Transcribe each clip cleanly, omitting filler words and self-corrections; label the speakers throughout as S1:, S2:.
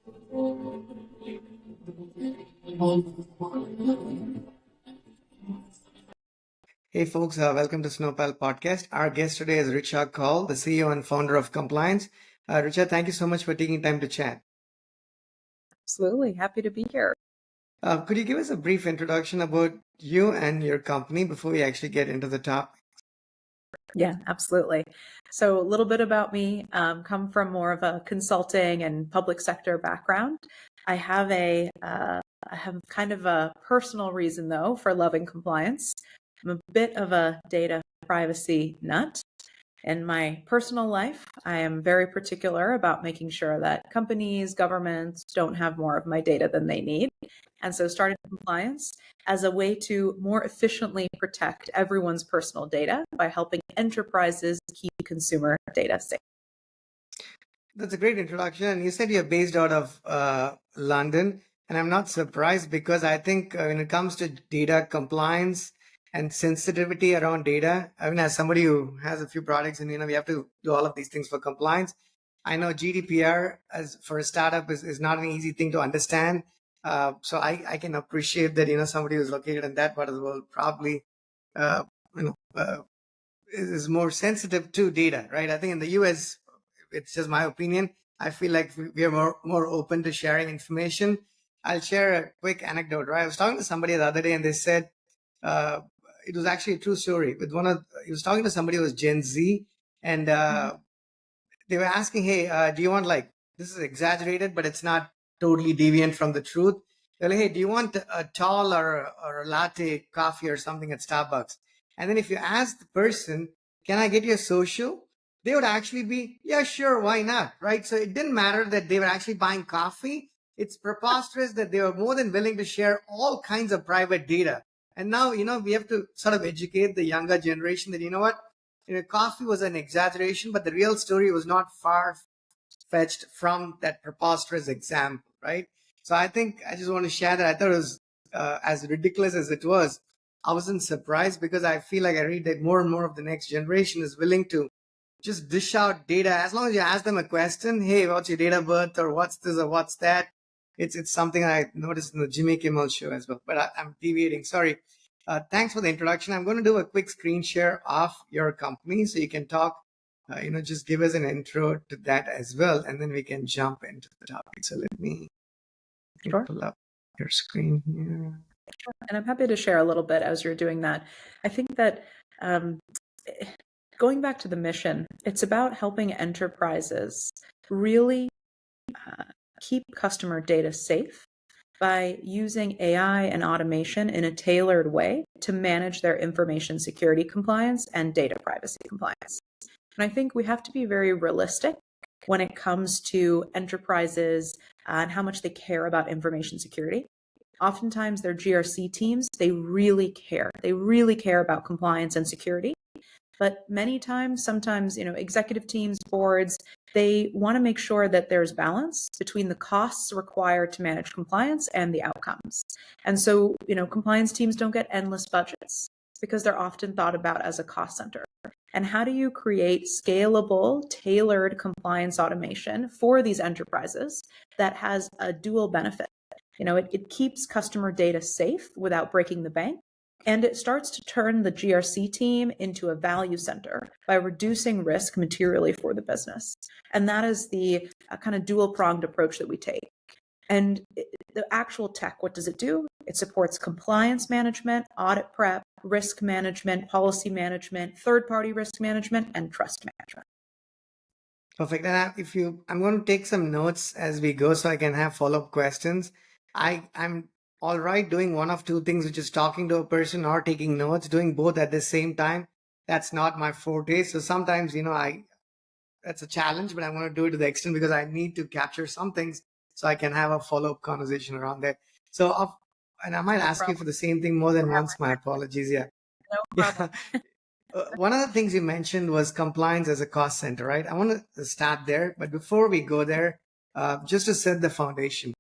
S1: Hey folks, welcome to Snowpal podcast. Our guest today is Richa Kaul, the CEO and founder of Compliance. Richa, thank you so much for taking time to chat.
S2: Absolutely. Happy to be here.
S1: Could you give us a brief introduction about you and your company before we actually get into the topic?
S2: Yeah, absolutely. So a little bit about me, come from more of a consulting and public sector background. I have kind of a personal reason though for loving compliance. I'm a bit of a data privacy nut. In my personal life, I am very particular about making sure that companies, governments don't have more of my data than they need. And so started compliance as a way to more efficiently protect everyone's personal data by helping enterprises keep consumer data safe.
S1: That's a great introduction. And you said you're based out of London. And I'm not surprised because I think when it comes to data compliance and sensitivity around data, I mean, as somebody who has a few products and, we have to do all of these things for compliance. I know GDPR as for a startup is not an easy thing to understand. So I can appreciate that, somebody who's located in that part of the world probably, uh, is more sensitive to data, right? I think in the US, it's just my opinion. I feel like we are more open to sharing information. I'll share a quick anecdote, right? I was talking to somebody the other day and they said, it was actually a true story with he was talking to somebody who was Gen Z and, they were asking, hey, do you want this is exaggerated, but it's not totally deviant from the truth. They're like, hey, do you want a tall or a latte coffee or something at Starbucks? And then if you ask the person, can I get your social? They would actually be, yeah, sure, why not? Right? So it didn't matter that they were actually buying coffee. It's preposterous that they were more than willing to share all kinds of private data. And now, we have to sort of educate the younger generation that, what? Coffee was an exaggeration, but the real story was not far fetched from that preposterous example, right? So I think I just want to share that. I thought it was as ridiculous as it was. I wasn't surprised because I feel like I read that more and more of the next generation is willing to just dish out data. As long as you ask them a question, hey, what's your date of birth or what's this or what's that? It's something I noticed in the Jimmy Kimmel show as well, but I'm deviating. Sorry. Thanks for the introduction. I'm going to do a quick screen share of your company so you can talk, just give us an intro to that as well, and then we can jump into the topic. So let me pull up your screen here.
S2: Sure. And I'm happy to share a little bit as you're doing that. I think that going back to the mission, it's about helping enterprises really keep customer data safe by using AI and automation in a tailored way to manage their information security compliance and data privacy compliance. And I think we have to be very realistic when it comes to enterprises and how much they care about information security. Oftentimes their GRC teams, they really care. They really care about compliance and security. But many times, sometimes, executive teams, boards, they want to make sure that there's balance between the costs required to manage compliance and the outcomes. And so, compliance teams don't get endless budgets because they're often thought about as a cost center. And how do you create scalable, tailored compliance automation for these enterprises that has a dual benefit? It keeps customer data safe without breaking the bank. And it starts to turn the GRC team into a value center by reducing risk materially for the business. And that is the kind of dual-pronged approach that we take. And the actual tech, what does it do? It supports compliance management, audit prep, risk management, policy management, third-party risk management, and trust management.
S1: Perfect. And I'm going to take some notes as we go so I can have follow-up questions. I'm all right doing one of two things, which is talking to a person or taking notes. Doing both at the same time, that's not my forte. So sometimes, that's a challenge, but I want to do it to the extent because I need to capture some things so I can have a follow-up conversation around that. So, and I might ask you for the same thing more than once. My apologies. Yeah.
S2: No problem.
S1: One of the things you mentioned was compliance as a cost center, right? I want to start there, but before we go there, just to set the foundation,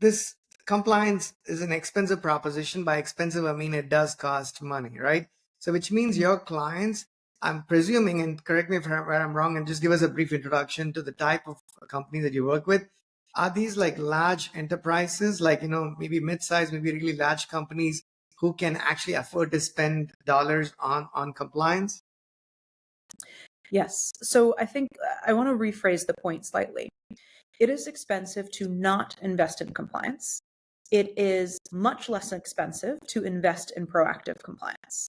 S1: this compliance is an expensive proposition. By expensive, I mean it does cost money, right? So which means your clients I'm presuming, and correct me if I'm wrong, and just give us a brief introduction to the type of company that you work with. Are these like large enterprises, like, maybe mid-sized, maybe really large companies who can actually afford to spend dollars on compliance?
S2: Yes. So I think I want to rephrase the point slightly. It is expensive to not invest in compliance. It is much less expensive to invest in proactive compliance.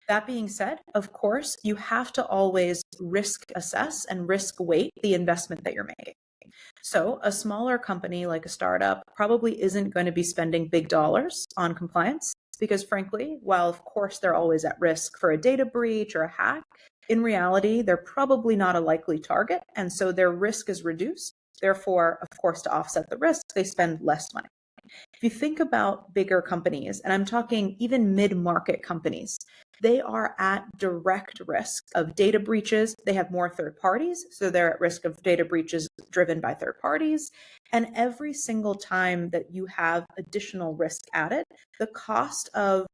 S2: That being said, of course, you have to always risk assess and risk weight the investment that you're making. So a smaller company like a startup probably isn't going to be spending big dollars on compliance because frankly, while of course they're always at risk for a data breach or a hack, in reality, they're probably not a likely target. And so their risk is reduced. Therefore, of course, to offset the risk, they spend less money. If you think about bigger companies, and I'm talking even mid-market companies, they are at direct risk of data breaches. They have more third parties, so they're at risk of data breaches driven by third parties. And every single time that you have additional risk added, the cost of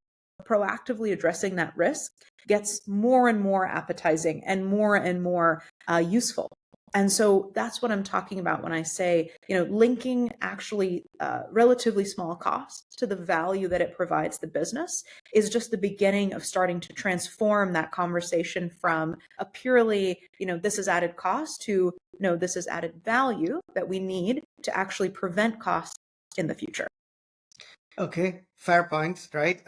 S2: proactively addressing that risk gets more and more appetizing and more useful. And so that's what I'm talking about when I say, linking actually relatively small costs to the value that it provides the business is just the beginning of starting to transform that conversation from a purely, this is added cost to, no, this is added value that we need to actually prevent costs in the future.
S1: Okay, fair points, right?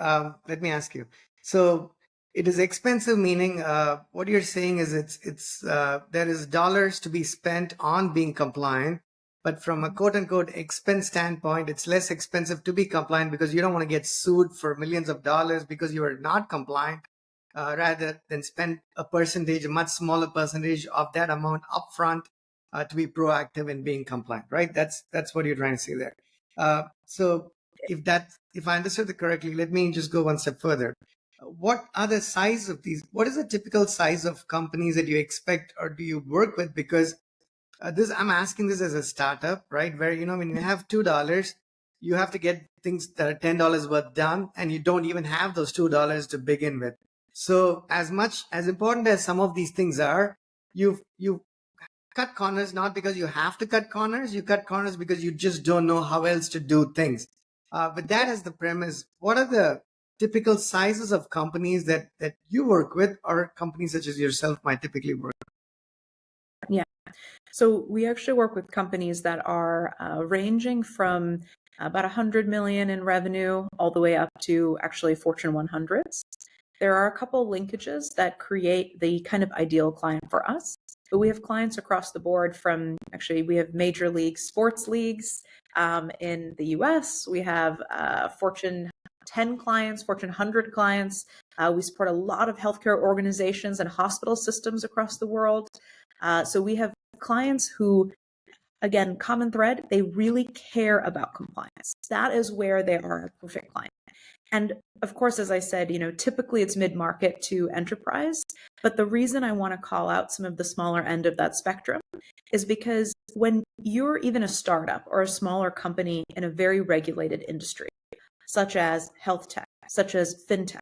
S1: Let me ask you. So it is expensive, meaning what you're saying is it's there is dollars to be spent on being compliant, but from a quote unquote expense standpoint, it's less expensive to be compliant because you don't want to get sued for millions of dollars because you are not compliant, rather than spend a much smaller percentage of that amount upfront to be proactive in being compliant, right? That's what you're trying to say there. So if I understood it correctly, let me just go one step further. What are the size of these? What is the typical size of companies that you expect or do you work with? Because I'm asking this as a startup, right? Where, when you have $2, you have to get things that are $10 worth done, and you don't even have those $2 to begin with. So as much as important as some of these things are, you cut corners not because you have to cut corners. You cut corners because you just don't know how else to do things. With that as the premise, what are the typical sizes of companies that you work with, or companies such as yourself might typically work?
S2: Yeah. So we actually work with companies that are ranging from about 100 million in revenue all the way up to actually Fortune 100s. There are a couple linkages that create the kind of ideal client for us. But we have clients across the board we have major league sports leagues in the US. We have Fortune 10 clients, Fortune 100 clients. We support a lot of healthcare organizations and hospital systems across the world. So we have clients who, again, common thread, they really care about compliance. That is where they are a perfect client. And of course, as I said, typically it's mid-market to enterprise. But the reason I want to call out some of the smaller end of that spectrum is because when you're even a startup or a smaller company in a very regulated industry, such as health tech, such as fintech,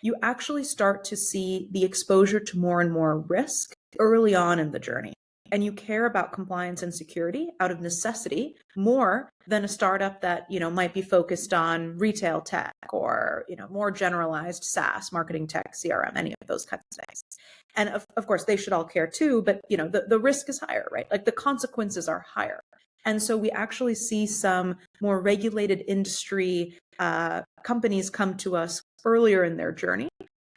S2: you actually start to see the exposure to more and more risk early on in the journey. And you care about compliance and security out of necessity more than a startup that, might be focused on retail tech or, more generalized SaaS, marketing tech, CRM, any of those kinds of things. And of course, they should all care too, but, the risk is higher, right? Like the consequences are higher. And so we actually see some more regulated industry companies come to us earlier in their journey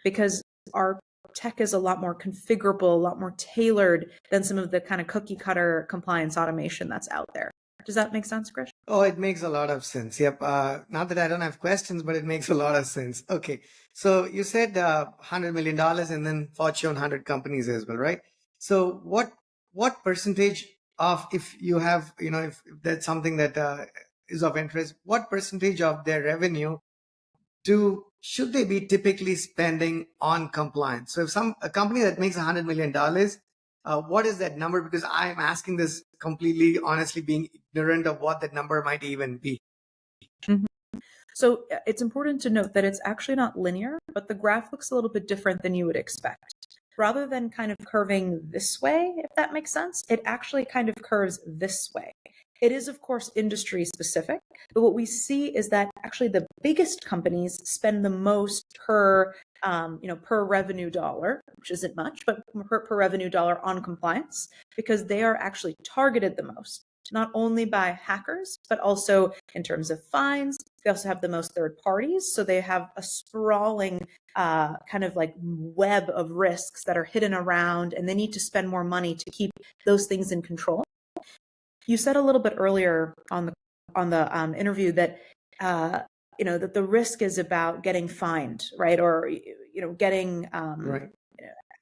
S2: because our tech is a lot more configurable, a lot more tailored than some of the kind of cookie cutter compliance automation that's out there. Does that make sense, Krish?
S1: Oh, it makes a lot of sense. Yep. Not that I don't have questions, but it makes a lot of sense. Okay. So you said $100 million and then Fortune 100 companies as well, right? So what percentage of, if you have, if that's something that is of interest, what percentage of their revenue should they be typically spending on compliance? So if a company that makes $100 million, what is that number? Because I'm asking this completely honestly, being ignorant of what that number might even be.
S2: Mm-hmm. So it's important to note that it's actually not linear, but the graph looks a little bit different than you would expect. rather than kind of curving this way, if that makes sense, it actually kind of curves this way. It is, of course, industry specific, but what we see is that actually the biggest companies spend the most per revenue dollar, which isn't much, but per revenue dollar on compliance, because they are actually targeted the most, not only by hackers, but also in terms of fines. They also have the most third parties. So they have a sprawling kind of like web of risks that are hidden around, and they need to spend more money to keep those things in control. You said a little bit earlier on the interview that that the risk is about getting fined, right? Or getting
S1: Right.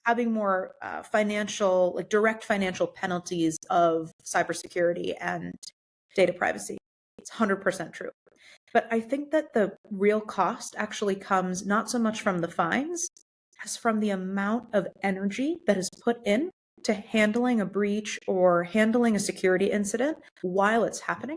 S2: having more financial, like direct financial penalties of cybersecurity and data privacy. It's 100% true. But I think that the real cost actually comes not so much from the fines as from the amount of energy that is put in to handling a breach or handling a security incident while it's happening.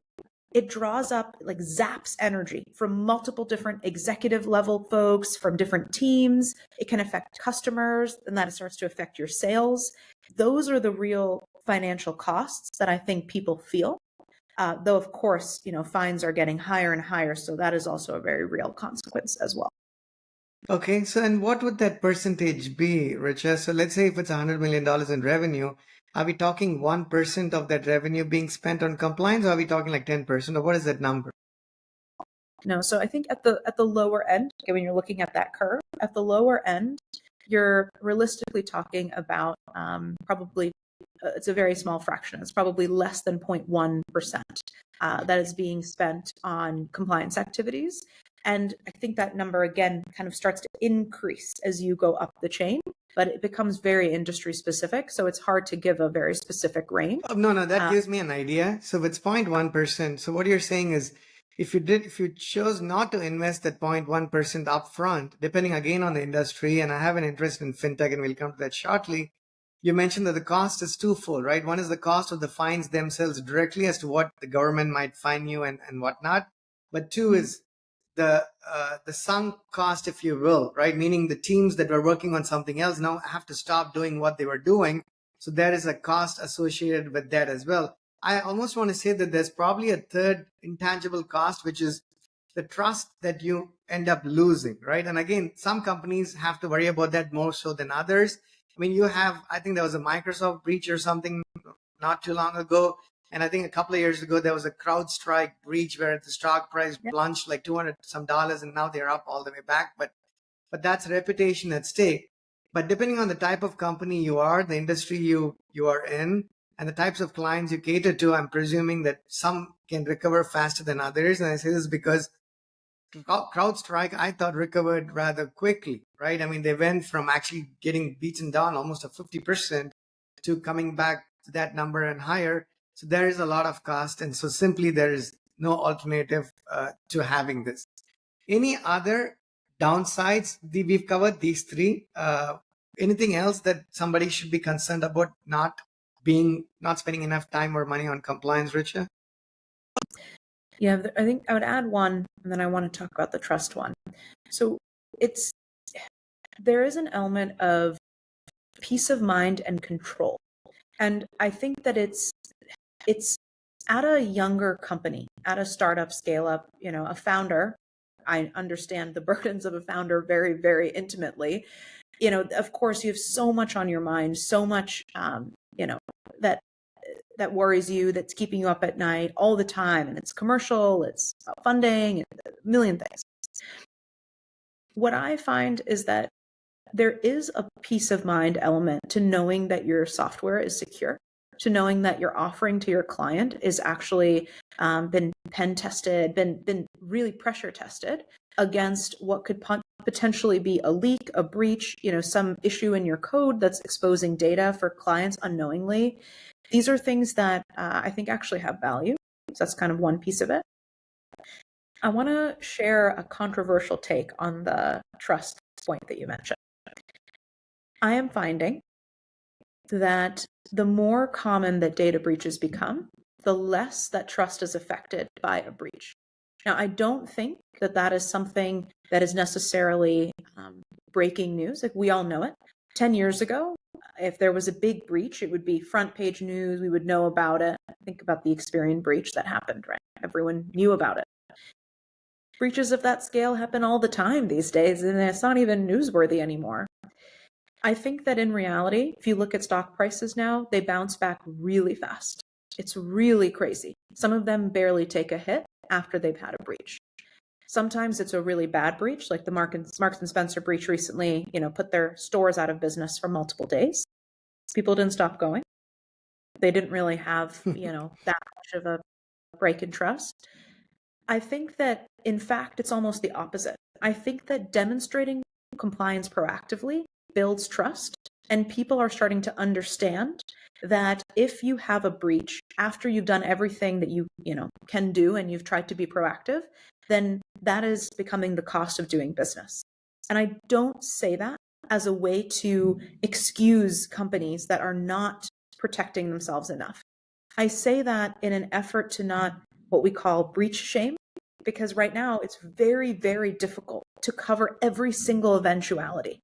S2: It draws up, like zaps energy from multiple different executive level folks from different teams. It can affect customers, and that starts to affect your sales. Those are the real financial costs that I think people feel. Though, of course, fines are getting higher and higher. So that is also a very real consequence as well.
S1: Okay, so and what would that percentage be, Richa? So let's say if it's $100 million in revenue, are we talking 1% of that revenue being spent on compliance, or are we talking like 10%, or what is that number?
S2: No, so I think at the lower end, when you're looking at that curve, at the lower end, you're realistically talking about probably it's a very small fraction. It's probably less than 0.1% that is being spent on compliance activities. And I think that number, again, kind of starts to increase as you go up the chain, but it becomes very industry specific. So it's hard to give a very specific range.
S1: No, that gives me an idea. So if it's 0.1%, so what you're saying is if you chose not to invest that 0.1% upfront, depending again on the industry, and I have an interest in fintech and we'll come to that shortly, you mentioned that the cost is twofold, right? One is the cost of the fines themselves directly as to what the government might fine you and whatnot. But two is the sunk cost, if you will, right? Meaning the teams that were working on something else now have to stop doing what they were doing. So there is a cost associated with that as well. I almost want to say that there's probably a third intangible cost, which is the trust that you end up losing, right? And again, some companies have to worry about that more so than others. I mean, I think there was a Microsoft breach or something not too long ago. And I think a couple of years ago, there was a CrowdStrike breach where the stock price plunged like $200 some, and now they're up all the way back. But that's reputation at stake. But depending on the type of company you are, the industry you are in, and the types of clients you cater to, I'm presuming that some can recover faster than others. And I say this because CrowdStrike, I thought, recovered rather quickly, right? I mean, they went from actually getting beaten down almost a 50% to coming back to that number and higher. So there is a lot of cost. And so simply there is no alternative to having this. Any other downsides? We've covered these three. Anything else that somebody should be concerned about not spending enough time or money on compliance, Richa?
S2: Yeah, I think I would add one, and then I want to talk about the trust one. So there is an element of peace of mind and control. And I think that it's at a younger company, at a startup, scale up, a founder. I understand the burdens of a founder very, very intimately. Of course, you have so much on your mind, so much, that worries you, that's keeping you up at night all the time. And it's commercial, it's about funding, and a million things. What I find is that there is a peace of mind element to knowing that your software is secure, to knowing that your offering to your client is actually been pen tested, been really pressure tested against what could potentially be a leak, a breach, some issue in your code that's exposing data for clients unknowingly. These are things that I think actually have value. So that's kind of one piece of it. I want to share a controversial take on the trust point that you mentioned. I am finding that the more common that data breaches become, the less that trust is affected by a breach. Now, I don't think that is something that is necessarily breaking news. Like, we all know it. 10 years ago, if there was a big breach, it would be front page news. We would know about it. Think about the Experian breach that happened, right? Everyone knew about it. Breaches of that scale happen all the time these days, and it's not even newsworthy anymore. I think that in reality, if you look at stock prices now, they bounce back really fast. It's really crazy. Some of them barely take a hit after they've had a breach. Sometimes it's a really bad breach, like the Marks and Spencer breach recently, put their stores out of business for multiple days. People didn't stop going. They didn't really have, that much of a break in trust. I think that, in fact, it's almost the opposite. I think that demonstrating compliance proactively builds trust, and people are starting to understand that if you have a breach after you've done everything that you can do and you've tried to be proactive, then that is becoming the cost of doing business. And I don't say that as a way to excuse companies that are not protecting themselves enough. I say that in an effort to not what we call breach shame, because right now it's very, very difficult to cover every single eventuality.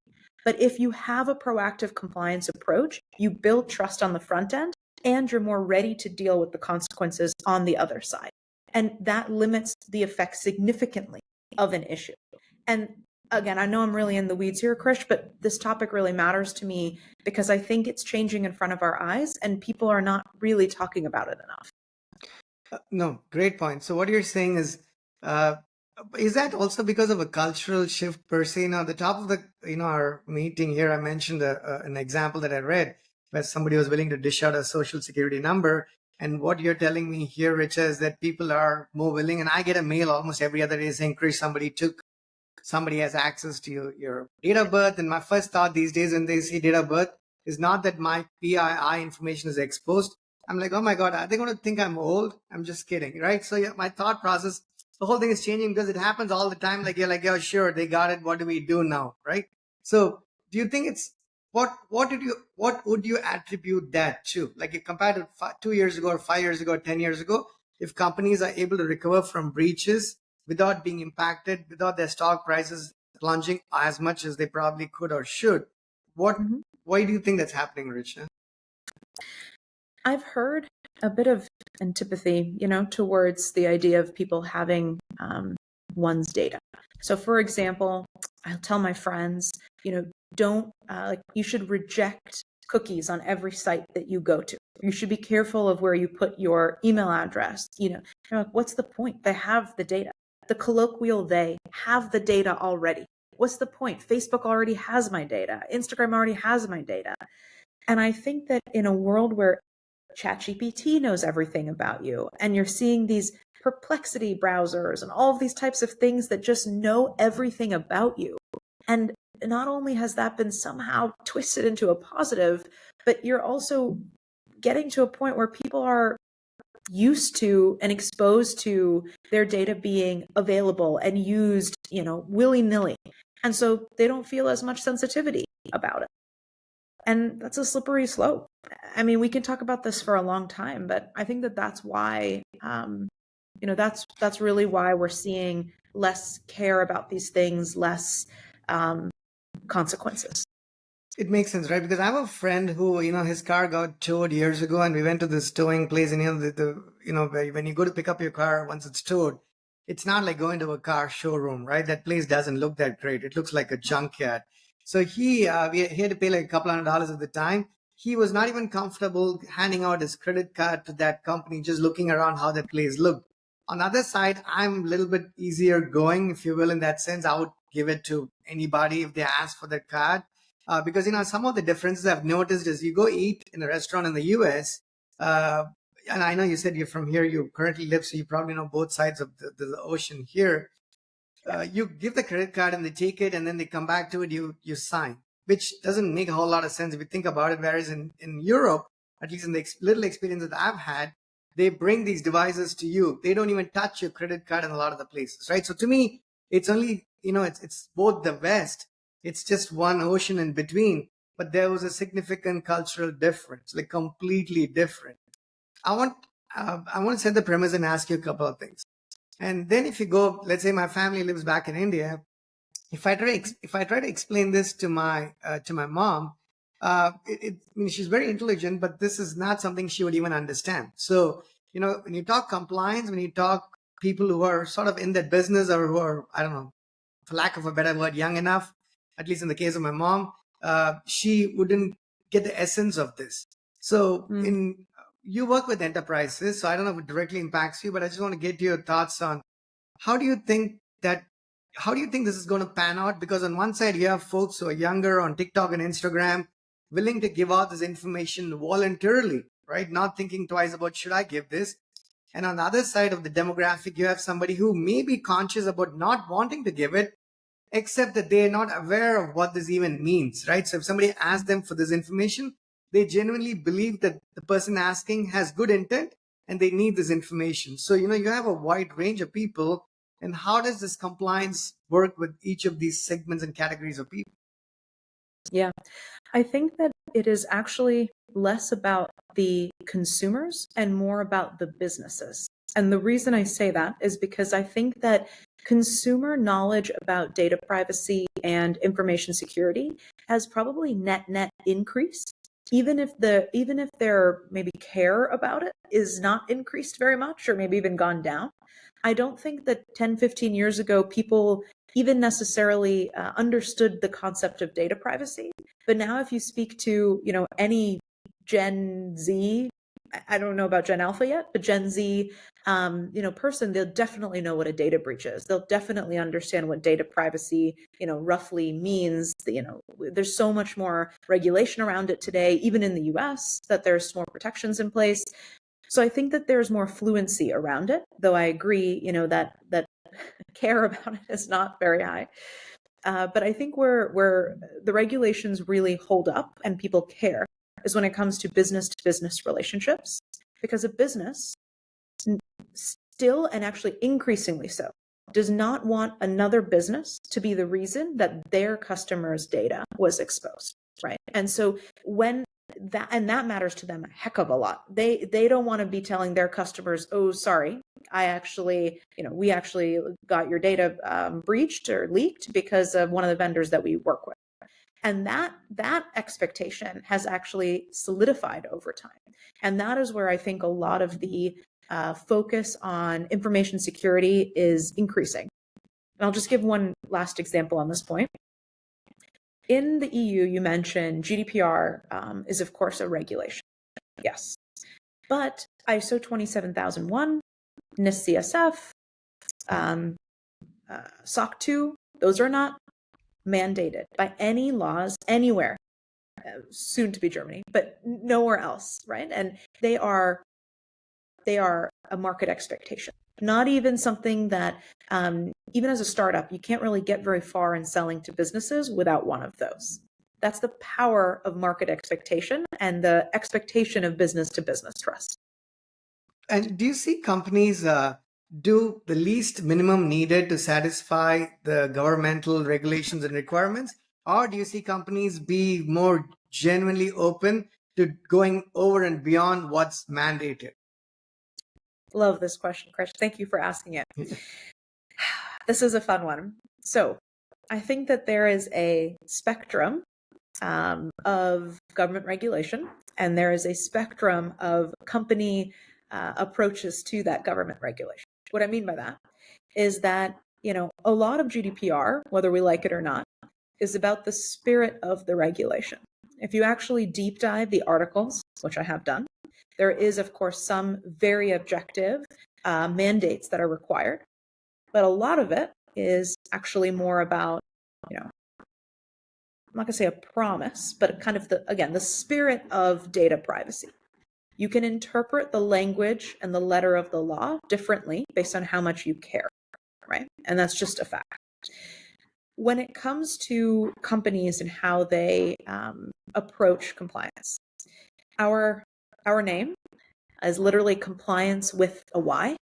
S2: But if you have a proactive compliance approach, you build trust on the front end, and you're more ready to deal with the consequences on the other side. And that limits the effect significantly of an issue. And again, I know I'm really in the weeds here, Krish, but this topic really matters to me because I think it's changing in front of our eyes and people are not really talking about it enough.
S1: No, great point. So what you're saying is that also because of a cultural shift per se? Now, at the top of the our meeting here, I mentioned an example that I read where somebody was willing to dish out a social security number. And what you're telling me here, Richa, is that people are more willing. And I get a mail almost every other day saying, Krish, somebody has access to your date of birth. And my first thought these days when they see date of birth is not that my PII information is exposed. I'm like, oh my God, are they going to think I'm old? I'm just kidding, right? So yeah, my thought process, the whole thing is changing because it happens all the time. Like you're like, yeah, sure, they got it. What do we do now, right? So do you think it's what would you attribute that to? Like you compared to 2 years ago or 5 years ago or 10 years ago, if companies are able to recover from breaches without being impacted, without their stock prices plunging as much as they probably could or should, why do you think that's happening, Richa?
S2: I've heard a bit of antipathy, towards the idea of people having one's data. So, for example, I'll tell my friends, don't you should reject cookies on every site that you go to. You should be careful of where you put your email address. Like, what's the point? They have the data. The colloquial they have the data already. What's the point? Facebook already has my data. Instagram already has my data. And I think that in a world where ChatGPT knows everything about you, and you're seeing these Perplexity browsers and all of these types of things that just know everything about you. And not only has that been somehow twisted into a positive, but you're also getting to a point where people are used to and exposed to their data being available and used, willy-nilly. And so they don't feel as much sensitivity about it. And that's a slippery slope. I mean, we can talk about this for a long time, but I think that that's why, that's really why we're seeing less care about these things, less consequences.
S1: It makes sense, right? Because I have a friend who, his car got towed years ago, and we went to this towing place, and when you go to pick up your car once it's towed, it's not like going to a car showroom, right? That place doesn't look that great. It looks like a junkyard. So he had to pay like a couple $100 at the time. He was not even comfortable handing out his credit card to that company, just looking around how that place looked. On the other side, I'm a little bit easier going, if you will, in that sense. I would give it to anybody if they ask for that card. Because, some of the differences I've noticed is you go eat in a restaurant in the US, and I know you said you're from here, you currently live, so you probably know both sides of the ocean here. You give the credit card and they take it, and then they come back to it, you sign, which doesn't make a whole lot of sense if you think about it. Whereas in Europe, at least in the little experience that I've had, they bring these devices to you. They don't even touch your credit card in a lot of the places, right? So to me, it's only, it's both the West. It's just one ocean in between, but there was a significant cultural difference, like completely different. I want to set the premise and ask you a couple of things. And then if you go, let's say my family lives back in India, if I try to explain this to my mom, I mean, she's very intelligent, but this is not something she would even understand. So, when you talk compliance, when you talk people who are sort of in that business, or who are, I don't know, for lack of a better word, young enough, at least in the case of my mom, she wouldn't get the essence of this. So, you work with enterprises, so I don't know if it directly impacts you, but I just want to get your thoughts on how do you think that how do you think this is going to pan out? Because on one side, you have folks who are younger on TikTok and Instagram willing to give out this information voluntarily, right? Not thinking twice about, should I give this? And on the other side of the demographic, you have somebody who may be conscious about not wanting to give it, except that they're not aware of what this even means, right? So if somebody asks them for this information, they genuinely believe that the person asking has good intent and they need this information. So, you have a wide range of people. And how does this compliance work with each of these segments and categories of people?
S2: Yeah, I think that it is actually less about the consumers and more about the businesses. And the reason I say that is because I think that consumer knowledge about data privacy and information security has probably net increased, even if their maybe care about it is not increased very much, or maybe even gone down. I don't think that 10, 15 years ago, people even necessarily understood the concept of data privacy. But now if you speak to, any Gen Z, I don't know about Gen Alpha yet, but Gen Z, person, they'll definitely know what a data breach is. They'll definitely understand what data privacy, roughly means. There's so much more regulation around it today, even in the US, that there's more protections in place. So I think that there's more fluency around it, though I agree, that care about it is not very high. But I think where the regulations really hold up and people care is when it comes to business relationships, because a business still, and actually increasingly so, does not want another business to be the reason that their customers' data was exposed, right? And so that matters to them a heck of a lot. They don't want to be telling their customers, oh, sorry, we actually got your data breached or leaked because of one of the vendors that we work with. And that expectation has actually solidified over time. And that is where I think a lot of the focus on information security is increasing. And I'll just give one last example on this point. In the EU, you mentioned GDPR is, of course, a regulation. Yes. But ISO 27001, NIST CSF, SOC 2, those are not mandated by any laws anywhere, soon to be Germany, but nowhere else, right? And they are a market expectation. Not even something that, even as a startup, you can't really get very far in selling to businesses without one of those. That's the power of market expectation and the expectation of business to business trust.
S1: And do you see companies do the least minimum needed to satisfy the governmental regulations and requirements? Or do you see companies be more genuinely open to going over and beyond what's mandated?
S2: Love this question, Krish. Thank you for asking it. This is a fun one. So I think that there is a spectrum of government regulation, and there is a spectrum of company approaches to that government regulation. What I mean by that is that, a lot of GDPR, whether we like it or not, is about the spirit of the regulation. If you actually deep dive the articles, which I have done, there is, of course, some very objective mandates that are required, but a lot of it is actually more about, I'm not going to say a promise, but kind of the spirit of data privacy. You can interpret the language and the letter of the law differently based on how much you care, right? And that's just a fact. When it comes to companies and how they approach compliance, our name is literally compliance with a Y,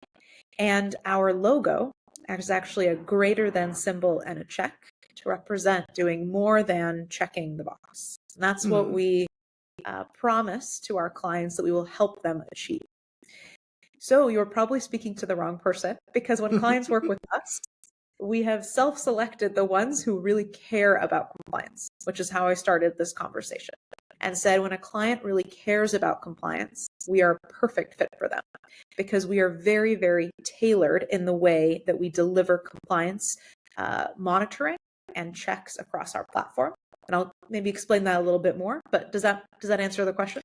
S2: and our logo is actually a greater than symbol and a check to represent doing more than checking the box. And that's what we promise to our clients that we will help them achieve. So you're probably speaking to the wrong person, because when clients work with us, we have self-selected the ones who really care about compliance, which is how I started this conversation, and said when a client really cares about compliance, we are a perfect fit for them because we are very, very tailored in the way that we deliver compliance monitoring and checks across our platform. And I'll maybe explain that a little bit more, but does that answer the question?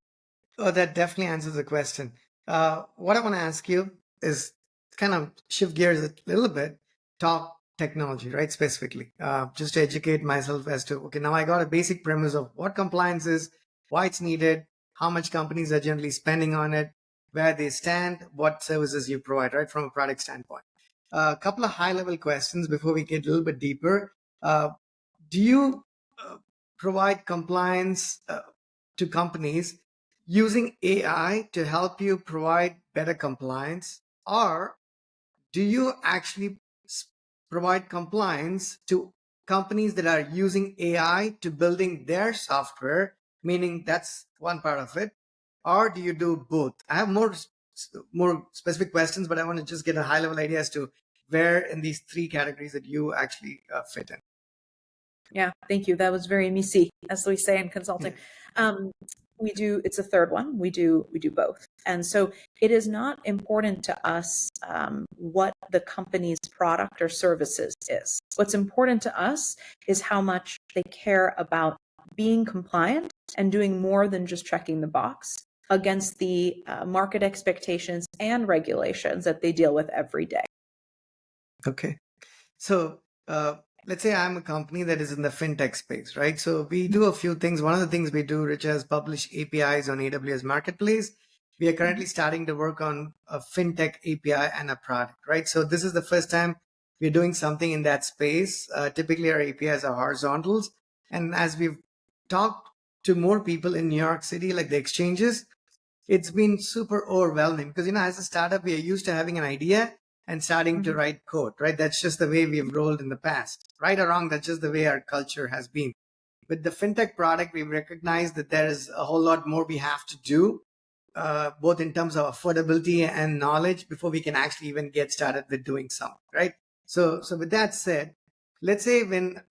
S1: Oh, that definitely answers the question. What I want to ask you is kind of shift gears a little bit, talk technology, right? Specifically, just to educate myself as to, okay, now I got a basic premise of what compliance is, why it's needed, how much companies are generally spending on it, where they stand, what services you provide, right? From a product standpoint. A couple of high level questions before we get a little bit deeper. Do you provide compliance to companies using AI to help you provide better compliance, or do you actually provide compliance to companies that are using AI to building their software, meaning that's one part of it, or do you do both? I have more specific questions, but I want to just get a high level idea as to where in these three categories that you actually fit in.
S2: Yeah, thank you. That was very messy, as we say in consulting. We do, it's a third one. We do both. And so it is not important to us what the company's product or services is. What's important to us is how much they care about being compliant and doing more than just checking the box against the market expectations and regulations that they deal with every day.
S1: Okay. So let's say I'm a company that is in the fintech space, right? So we do a few things. One of the things we do, Richa, is publish APIs on AWS Marketplace. We are currently starting to work on a fintech API and a product, right? So this is the first time we're doing something in that space. Typically, our APIs are horizontals. And as we've talked to more people in New York City, like the exchanges, it's been super overwhelming because, as a startup, we are used to having an idea and starting to write code, right? That's just the way we've rolled in the past. Right or wrong, that's just the way our culture has been. With the fintech product, we've recognized that there is a whole lot more we have to do, both in terms of affordability and knowledge before we can actually even get started with doing something, right? So with that said, let's say when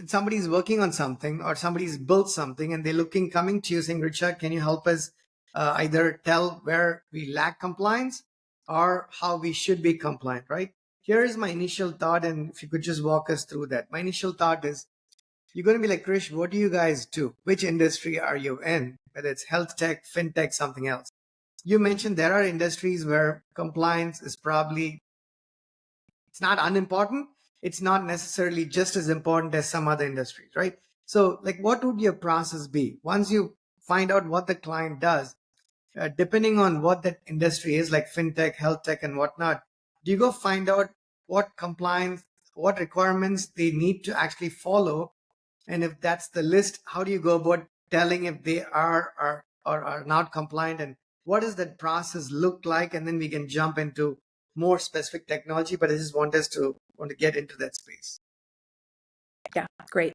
S1: somebody's working on something or somebody's built something and they're coming to you saying, Richard, can you help us either tell where we lack compliance or how we should be compliant, right? Here is my initial thought, and if you could just walk us through that. My initial thought is, you're going to be like, Krish, what do you guys do? Which industry are you in? Whether it's health tech, fintech, something else. You mentioned there are industries where compliance is probably, it's not unimportant. It's not necessarily just as important as some other industries, right? So like, what would your process be? Once you find out what the client does, depending on what that industry is, like fintech, health tech, and whatnot, do you go find out what compliance, what requirements they need to actually follow? And if that's the list, how do you go about telling if they are or are not compliant? And what does that process look like? And then we can jump into more specific technology, but I just want to get into that space.
S2: Yeah, great.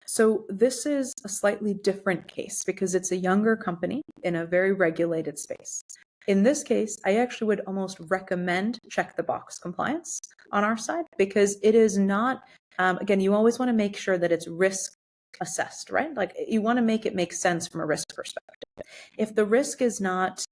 S2: So this is a slightly different case because it's a younger company in a very regulated space. In this case, I actually would almost recommend check the box compliance on our side because it is not, again, you always want to make sure that it's risk assessed, right? Like you want to make it make sense from a risk perspective. If the risk is not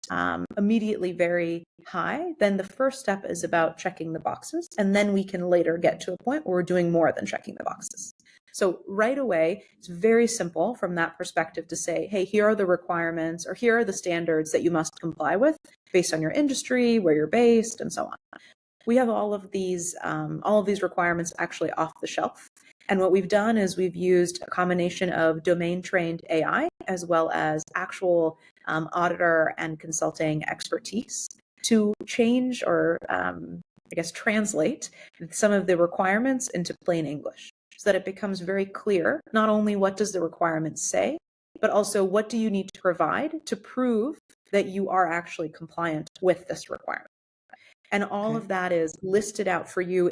S2: immediately very high, then the first step is about checking the boxes. And then we can later get to a point where we're doing more than checking the boxes. So right away, it's very simple from that perspective to say, hey, here are the requirements or here are the standards that you must comply with based on your industry, where you're based, and so on. We have all of these requirements actually off the shelf. And what we've done is we've used a combination of domain-trained AI as well as actual auditor and consulting expertise to change or, translate some of the requirements into plain English so that it becomes very clear, not only what does the requirement say, but also what do you need to provide to prove that you are actually compliant with this requirement. And all of that is listed out for you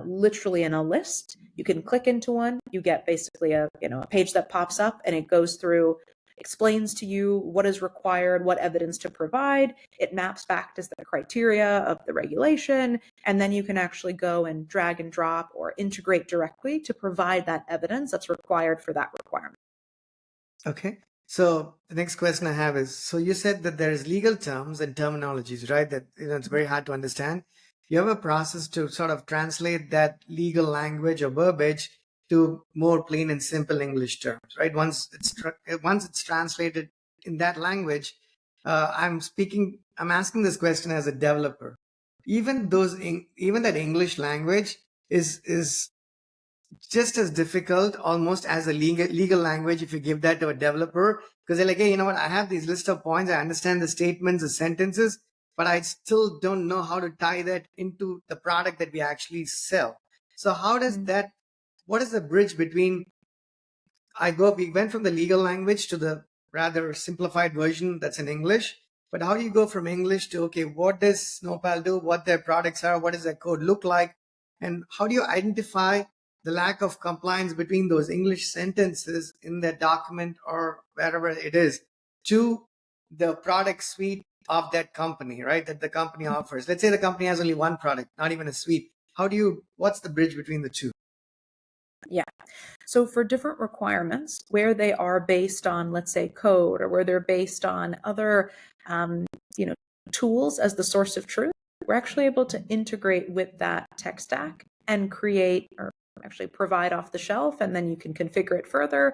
S2: literally in a list. You can click into one, you get basically a page that pops up and it goes through explains to you what is required, what evidence to provide. It maps back to the criteria of the regulation, and then you can actually go and drag and drop or integrate directly to provide that evidence that's required for that requirement.
S1: Okay. So the next question I have is, so you said that there's legal terms and terminologies, right? That it's very hard to understand. You have a process to sort of translate that legal language or verbiage to more plain and simple English terms, right? Once it's translated in that language, I'm asking this question as a developer. Even that English language is just as difficult almost as a legal language if you give that to a developer, because they're like, hey, you know what, I have these list of points, I understand the statements, the sentences, but I still don't know how to tie that into the product that we actually sell. So how does that, what is the bridge between we went from the legal language to the rather simplified version that's in English, but how do you go from English to, okay, what does Snowpal do, what their products are, what does their code look like, and how do you identify the lack of compliance between those English sentences in the document or wherever it is to the product suite of that company, right? That the company offers. Let's say the company has only one product, not even a suite. What's the bridge between the two?
S2: Yeah. So for different requirements, where they are based on, let's say, code, or where they're based on other, tools as the source of truth, we're actually able to integrate with that tech stack and create, or actually provide off the shelf, and then you can configure it further,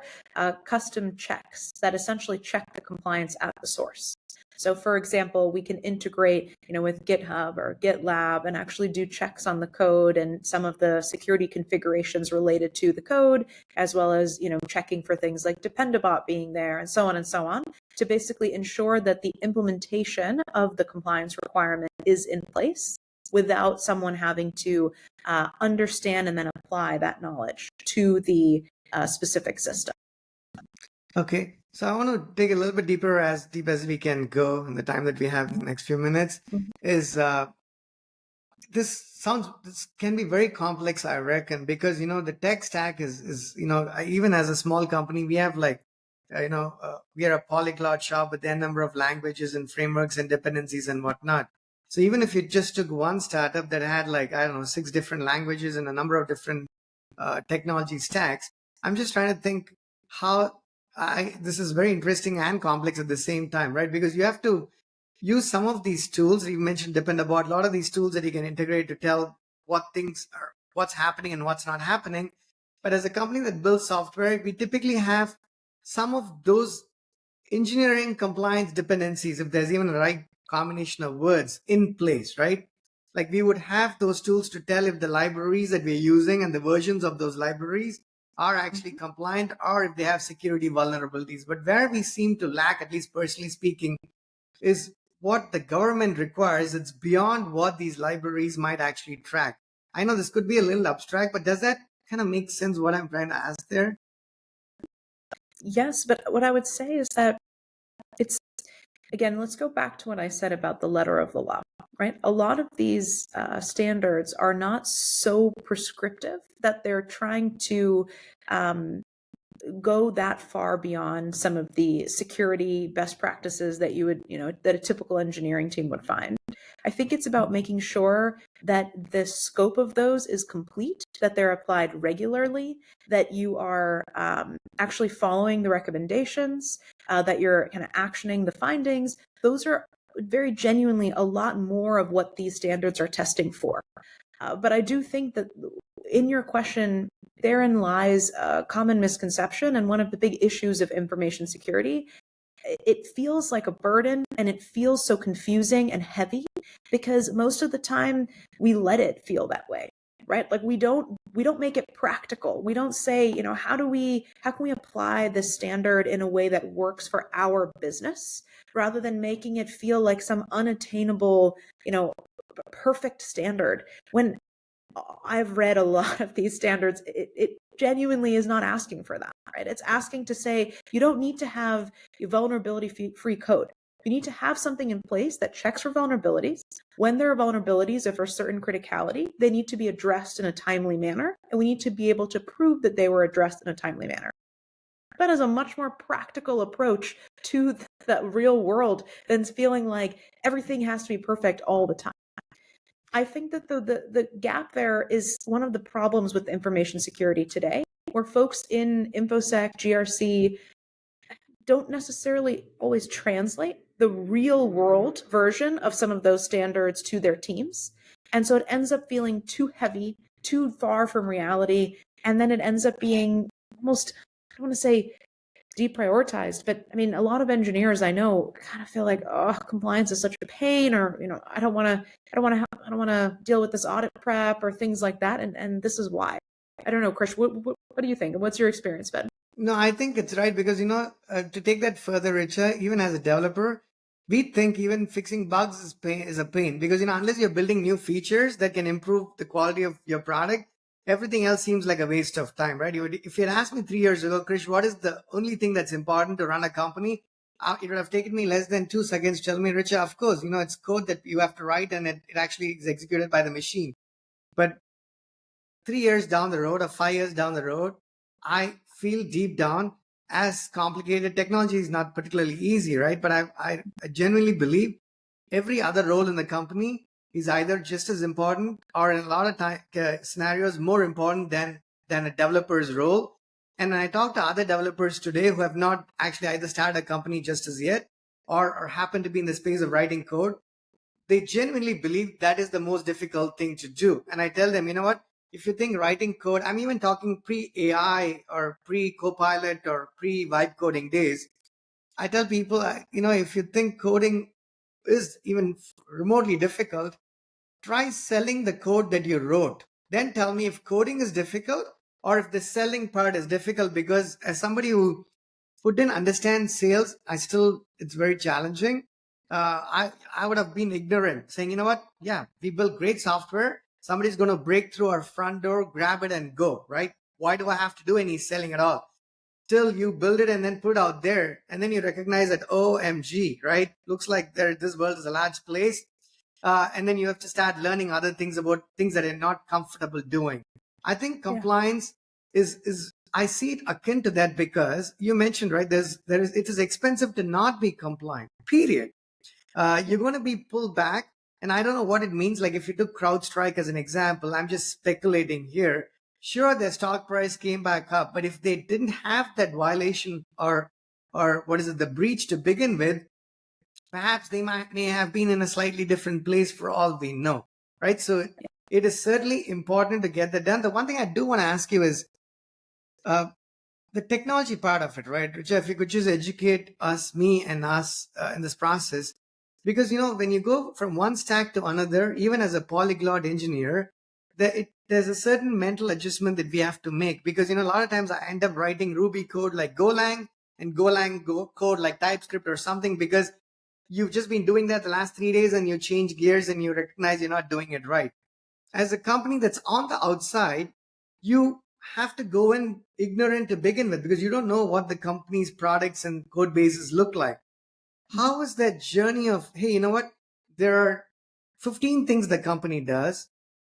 S2: custom checks that essentially check the compliance at the source. So for example, we can integrate, with GitHub or GitLab and actually do checks on the code and some of the security configurations related to the code, as well as, checking for things like Dependabot being there and so on, to basically ensure that the implementation of the compliance requirement is in place without someone having to understand and then apply that knowledge to the specific system.
S1: Okay, so I want to dig a little bit deeper, as deep as we can go in the time that we have in the next few minutes. Is this can be very complex, I reckon, because the tech stack is even as a small company, we have we are a polyglot shop with a number of languages and frameworks and dependencies and whatnot. So even if you just took one startup that had 6 different languages and a number of different technology stacks, I'm just trying to think how this is very interesting and complex at the same time, right? Because you have to use some of these tools. You mentioned Dependabot, a lot of these tools that you can integrate to tell what's happening and what's not happening. But as a company that builds software, we typically have some of those engineering compliance dependencies, if there's even a right combination of words, in place, right? Like we would have those tools to tell if the libraries that we're using and the versions of those libraries are actually compliant, or if they have security vulnerabilities. But where we seem to lack, at least personally speaking, is what the government requires. It's beyond what these libraries might actually track. I know this could be a little abstract, but does that kind of make sense what I'm trying to ask there?
S2: Yes, but what I would say is that again, let's go back to what I said about the letter of the law, right? A lot of these standards are not so prescriptive that they're trying to go that far beyond some of the security best practices that that a typical engineering team would find. I think it's about making sure that the scope of those is complete, that they're applied regularly, that you are actually following the recommendations, that you're kind of actioning the findings. Those are very genuinely a lot more of what these standards are testing for. But I do think that in your question, therein lies a common misconception and one of the big issues of information security. It feels like a burden, and it feels so confusing and heavy because most of the time we let it feel that way, right? Like we don't make it practical. We don't say, how can we apply this standard in a way that works for our business, rather than making it feel like some unattainable, perfect standard. When I've read a lot of these standards, it genuinely is not asking for that, right? It's asking to say, you don't need to have vulnerability-free code. You need to have something in place that checks for vulnerabilities. When there are vulnerabilities of a certain criticality, they need to be addressed in a timely manner, and we need to be able to prove that they were addressed in a timely manner. That is a much more practical approach to the real world than feeling like everything has to be perfect all the time. I think that the gap there is one of the problems with information security today, where folks in InfoSec, GRC don't necessarily always translate the real world version of some of those standards to their teams. And so it ends up feeling too heavy, too far from reality. And then it ends up being almost, I don't want to say deprioritized, but I mean, a lot of engineers I know kind of feel like, oh, compliance is such a pain, or, I don't want to deal with this audit prep or things like that. And this is why. I don't know, Krish, what do you think? And what's your experience been?
S1: No, I think it's right because, to take that further, Richa, even as a developer, we think even fixing bugs is a pain because, unless you're building new features that can improve the quality of your product, everything else seems like a waste of time, right? If you had asked me 3 years ago, Krish, what is the only thing that's important to run a company? It would have taken me less than 2 seconds to tell me, Richa, of course, it's code that you have to write and it actually is executed by the machine. But 3 years down the road or 5 years down the road, I feel deep down as complicated technology is not particularly easy, right? But I genuinely believe every other role in the company is either just as important or in a lot of scenarios more important than a developer's role. And when I talk to other developers today who have not actually either started a company just as yet or happen to be in the space of writing code, they genuinely believe that is the most difficult thing to do. And I tell them, you know what? If you think writing code, I'm even talking pre-AI or pre-Copilot or pre-vibe coding days. I tell people, if you think coding is even remotely difficult, try selling the code that you wrote. Then tell me if coding is difficult or if the selling part is difficult, because as somebody who didn't understand sales, it's very challenging. I would have been ignorant, saying, you know what? Yeah, we build great software. Somebody's going to break through our front door, grab it and go, right? Why do I have to do any selling at all? Till you build it and then put it out there. And then you recognize that, OMG, right? Looks like this world is a large place. And then you have to start learning other things about things that you're not comfortable doing. I think compliance is I see it akin to that because you mentioned, right, it is expensive to not be compliant, period. You're going to be pulled back. And I don't know what it means. Like if you took CrowdStrike as an example, I'm just speculating here. Sure, their stock price came back up, but if they didn't have that violation or what is it, the breach to begin with, perhaps they may have been in a slightly different place for all we know, right? So it is certainly important to get that done. The one thing I do want to ask you is the technology part of it, right? Richa, if you could just educate me and us in this process, because, when you go from one stack to another, even as a polyglot engineer, there's a certain mental adjustment that we have to make because, a lot of times I end up writing Ruby code like Golang and Golang code like TypeScript or something because you've just been doing that the last 3 days and you change gears and you recognize you're not doing it right. As a company that's on the outside, you have to go in ignorant to begin with because you don't know what the company's products and code bases look like. How is that journey of, hey, you know what? There are 15 things the company does.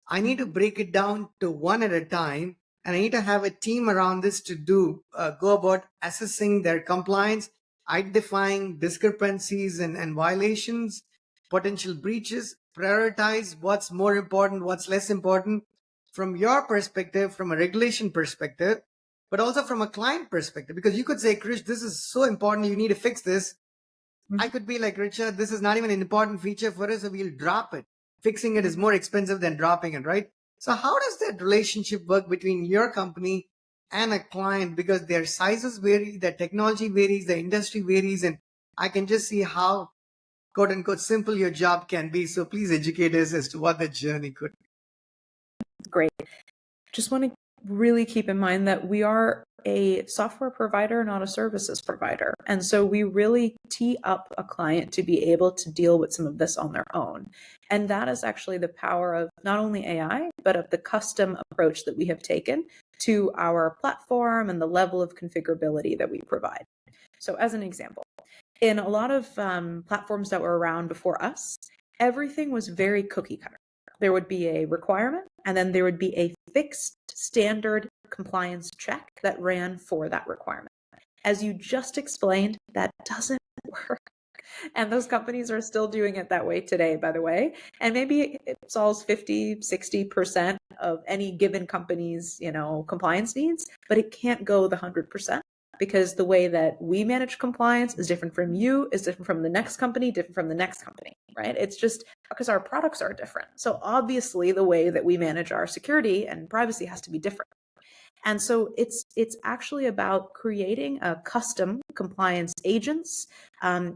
S1: I need to break it down to one at a time. And I need to have a team around this to go about assessing their compliance, identifying discrepancies and violations, potential breaches, prioritize what's more important, what's less important from your perspective, from a regulation perspective, but also from a client perspective. Because you could say, Krish, this is so important, you need to fix this. I could be like, Richard, this is not even an important feature for us, so we'll drop it. Fixing it is more expensive than dropping it, right? So how does that relationship work between your company and a client? Because their sizes vary, their technology varies, the industry varies, and I can just see how, quote unquote, simple your job can be. So please educate us as to what that journey could be.
S2: Great. Just want to really keep in mind that we are a software provider, not a services provider. And so we really tee up a client to be able to deal with some of this on their own. And that is actually the power of not only AI, but of the custom approach that we have taken to our platform and the level of configurability that we provide. So as an example, in a lot of platforms that were around before us, everything was very cookie cutter. There would be a requirement, and then there would be a fixed standard compliance check that ran for that requirement. As you just explained, that doesn't work. And those companies are still doing it that way today, by the way. And maybe it solves 50, 60% of any given company's, compliance needs, but it can't go the 100% because the way that we manage compliance is different from you, is different from the next company, different from the next company, right? It's just because our products are different. So obviously the way that we manage our security and privacy has to be different. And so it's actually about creating a custom compliance agents,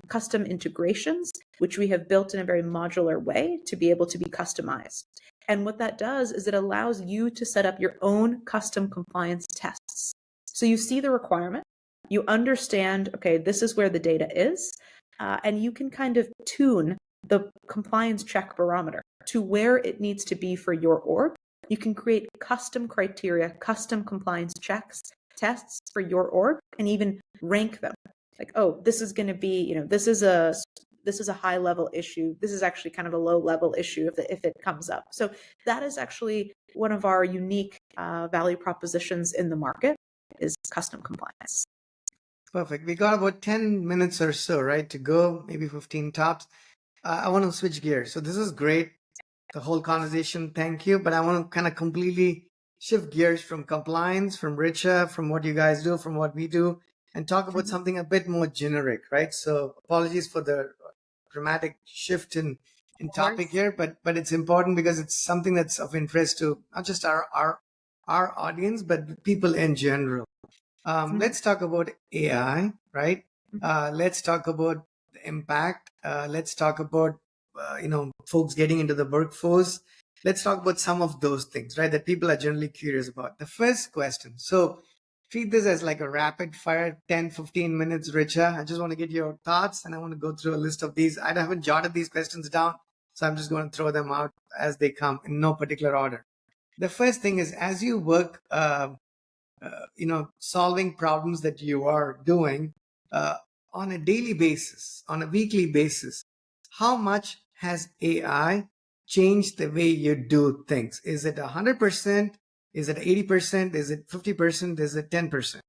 S2: custom integrations, which we have built in a very modular way to be able to be customized. And what that does is it allows you to set up your own custom compliance tests. So you see the requirement, you understand, okay, this is where the data is, and you can kind of tune the compliance check barometer to where it needs to be for your org. You can create custom criteria, custom compliance checks, tests for your org, and even rank them. Like, oh, this is going to be, this is a high level issue. This is actually kind of a low level issue if it comes up. So that is actually one of our unique value propositions in the market is custom compliance.
S1: Perfect. We got about 10 minutes or so, right, to go, maybe 15 tops. I want to switch gears. So this is great, the whole conversation. Thank you. But I want to kind of completely shift gears from compliance, from Richa, from what you guys do, from what we do, and talk about something a bit more generic, right? So apologies for the dramatic shift in topic here, but it's important because it's something that's of interest to not just our audience, but people in general. Let's talk about AI, right? Let's talk about the impact. Let's talk about, folks getting into the workforce. Let's talk about some of those things, right, that people are generally curious about. The first question. So treat this as like a rapid fire, 10, 15 minutes, Richa. I just want to get your thoughts and I want to go through a list of these. I haven't jotted these questions down, so I'm just going to throw them out as they come in no particular order. The first thing is, as you work, solving problems that you are doing on a daily basis, on a weekly basis, how much has AI changed the way you do things? Is it 100%? Is it 80%? Is it 50%? Is it 10%?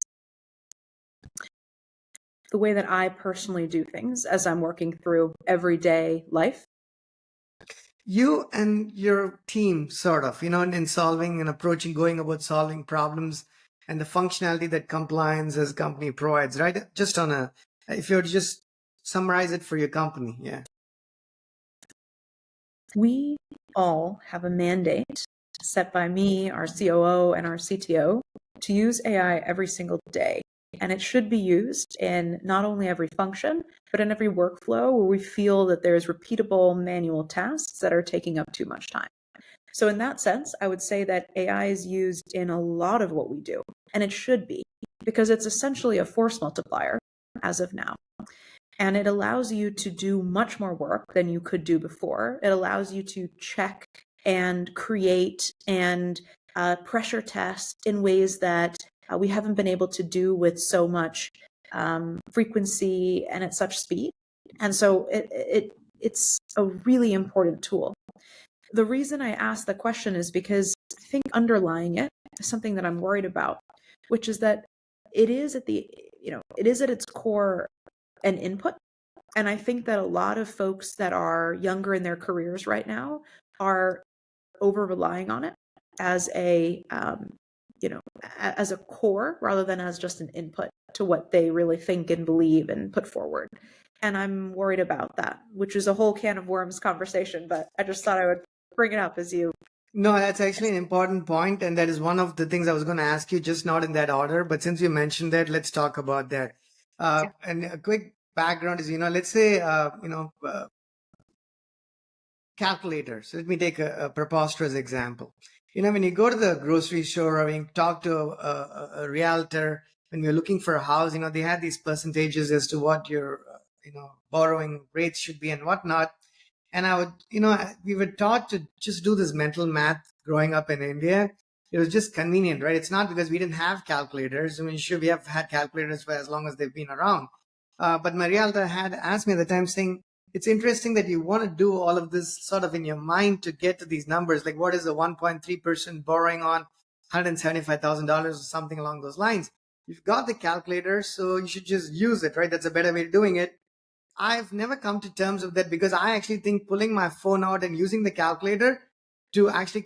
S2: The way that I personally do things as I'm working through everyday life.
S1: You and your team, sort of, in solving and approaching, going about solving problems and the functionality that compliance as company provides, right? Just if you were to just summarize it for your company, yeah.
S2: We all have a mandate set by me, our COO, and our CTO to use AI every single day. And it should be used in not only every function, but in every workflow where we feel that there's repeatable manual tasks that are taking up too much time. So in that sense, I would say that AI is used in a lot of what we do, and it should be, because it's essentially a force multiplier as of now. And it allows you to do much more work than you could do before. It allows you to check and create and pressure test in ways that we haven't been able to do with so much frequency and at such speed. And so it's a really important tool. The reason I asked the question is because I think underlying it is something that I'm worried about, which is that it is at its core an input. And I think that a lot of folks that are younger in their careers right now are over relying on it as a core rather than as just an input to what they really think and believe and put forward. And I'm worried about that, which is a whole can of worms conversation, but I just thought I would bring it up as you.
S1: No, that's actually an important point, and that is one of the things I was going to ask you, just not in that order. But since you mentioned that, let's talk about that. And a quick background is, let's say, calculators. Let me take a preposterous example. When you go to the grocery store or when you talk to a realtor, when you're looking for a house, they have these percentages as to what your, borrowing rates should be and whatnot. And I would, we were taught to just do this mental math growing up in India. It was just convenient, right? It's not because we didn't have calculators. I mean, sure, we have had calculators for as long as they've been around. But my realtor had asked me at the time saying, it's interesting that you want to do all of this sort of in your mind to get to these numbers. Like, what is a 1.3% borrowing on $175,000 or something along those lines? You've got the calculator, so you should just use it, right? That's a better way of doing it. I've never come to terms with that because I actually think pulling my phone out and using the calculator to actually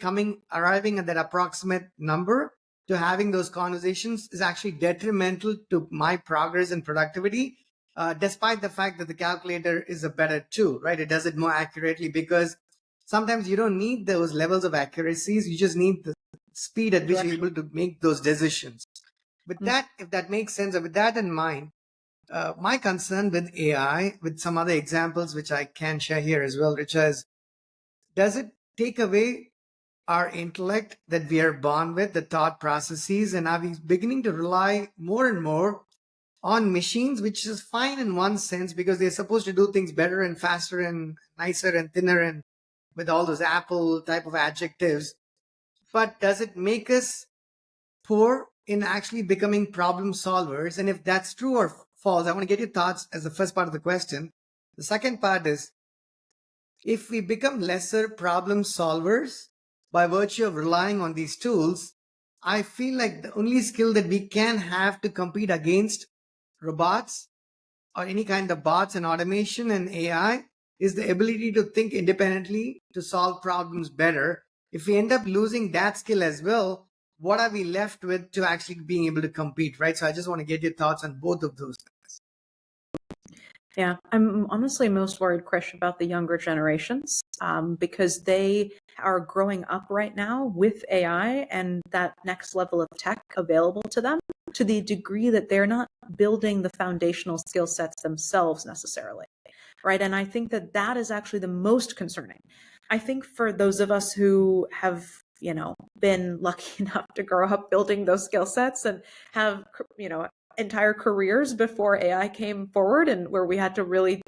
S1: arriving at that approximate number to having those conversations is actually detrimental to my progress and productivity, despite the fact that the calculator is a better tool, right? It does it more accurately because sometimes you don't need those levels of accuracies. You just need the speed at which you're able to make those decisions. With that, if that makes sense, or with that in mind, my concern with AI, with some other examples which I can share here as well, Richa, is does it take away our intellect that we are born with, the thought processes, and are we beginning to rely more and more on machines, which is fine in one sense because they're supposed to do things better and faster and nicer and thinner and with all those Apple type of adjectives. But does it make us poor in actually becoming problem solvers? And if that's true or false, I want to get your thoughts as the first part of the question. The second part is, if we become lesser problem solvers by virtue of relying on these tools, I feel like the only skill that we can have to compete against robots or any kind of bots and automation and AI is the ability to think independently to solve problems better. If we end up losing that skill as well, what are we left with to actually being able to compete, right? So I just want to get your thoughts on both of those things.
S2: Yeah, I'm honestly most worried, Krish, about the younger generations because they are growing up right now with AI and that next level of tech available to them to the degree that they're not building the foundational skill sets themselves necessarily, right? And I think that that is actually the most concerning. I think for those of us who have been lucky enough to grow up building those skill sets and have, entire careers before AI came forward and where we had to really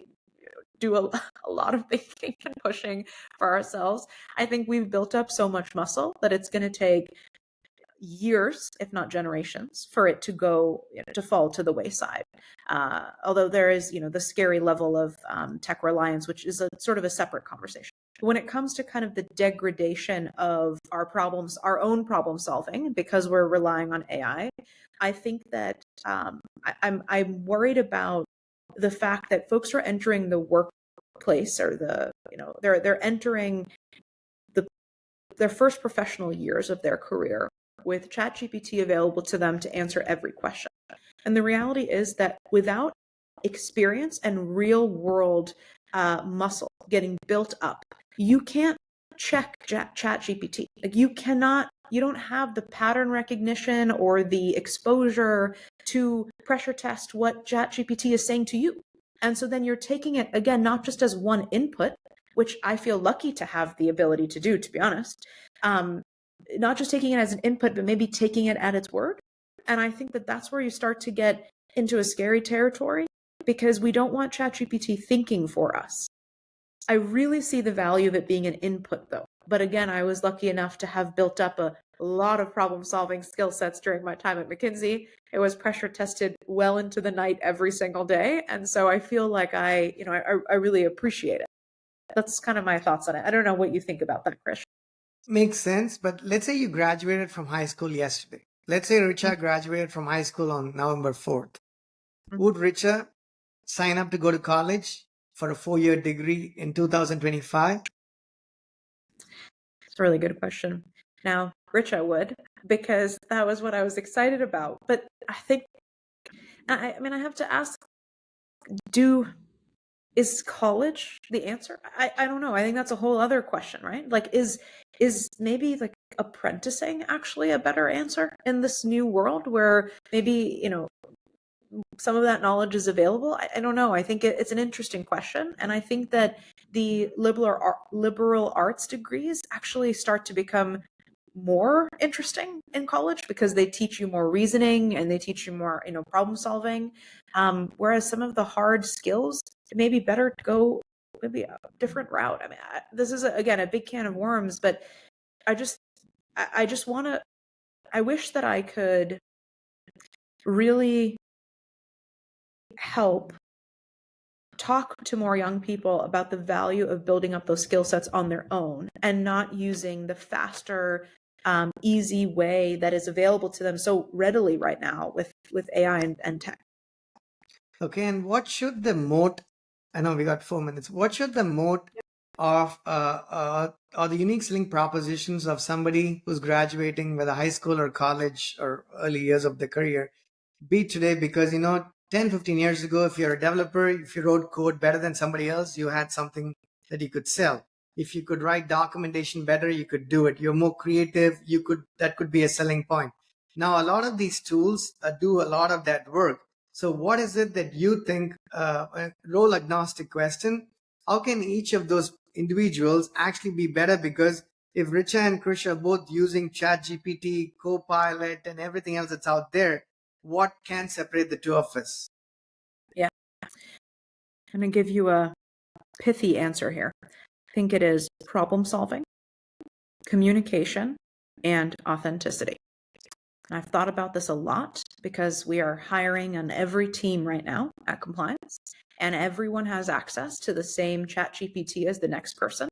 S2: do a lot of thinking and pushing for ourselves. I think we've built up so much muscle that it's going to take years, if not generations, for it to go to fall to the wayside. Although there is, the scary level of tech reliance, which is a sort of a separate conversation. When it comes to kind of the degradation of our problems, our own problem solving, because we're relying on AI, I think that I'm worried about the fact that folks are entering the workplace or they're entering their first professional years of their career with ChatGPT available to them to answer every question. And the reality is that without experience and real world muscle getting built up, you can't check ChatGPT. Like you don't have the pattern recognition or the exposure to pressure test what ChatGPT is saying to you. And so then you're taking it, again, not just as one input, which I feel lucky to have the ability to do, to be honest, not just taking it as an input, but maybe taking it at its word. And I think that that's where you start to get into a scary territory because we don't want ChatGPT thinking for us. I really see the value of it being an input though. But again, I was lucky enough to have built up a lot of problem solving skill sets during my time at McKinsey. It was pressure tested well into the night every single day. And so I feel like I really appreciate it. That's kind of my thoughts on it. I don't know what you think about that, Krish.
S1: Makes sense, but let's say you graduated from high school yesterday. Let's say Richa graduated from high school on November 4th. Would Richa sign up to go to college for a 4-year degree in 2025?
S2: It's a really good question. Now, Richa would, because that was what I was excited about. But I think, I have to ask, is college the answer? I don't know. I think that's a whole other question, right? Like, is maybe like apprenticing actually a better answer in this new world where maybe, some of that knowledge is available? I don't know. I think it's an interesting question. And I think that the liberal arts degrees actually start to become more interesting in college because they teach you more reasoning and they teach you more, problem solving. Whereas some of the hard skills, it may be better to go maybe a different route. I mean, this is again a big can of worms, but I just want to. I wish that I could really help talk to more young people about the value of building up those skill sets on their own and not using the faster easy way that is available to them so readily right now with AI and tech.
S1: Okay, and what should the moat? I know we got 4 minutes. What should the moat of or the unique selling propositions of somebody who's graduating whether high school or college or early years of their career be today? Because 10, 15 years ago, if you're a developer, if you wrote code better than somebody else, you had something that you could sell. If you could write documentation better, you could do it. You're more creative, that could be a selling point. Now a lot of these tools do a lot of that work. So what is it that you think, a role agnostic question, how can each of those individuals actually be better? Because if Richa and Krish are both using ChatGPT, Copilot, and everything else that's out there, what can separate the two of us?
S2: Yeah. I'm going to give you a pithy answer here. I think it is problem solving, communication, and authenticity. And I've thought about this a lot because we are hiring on every team right now at Compliance, and everyone has access to the same ChatGPT as the next person.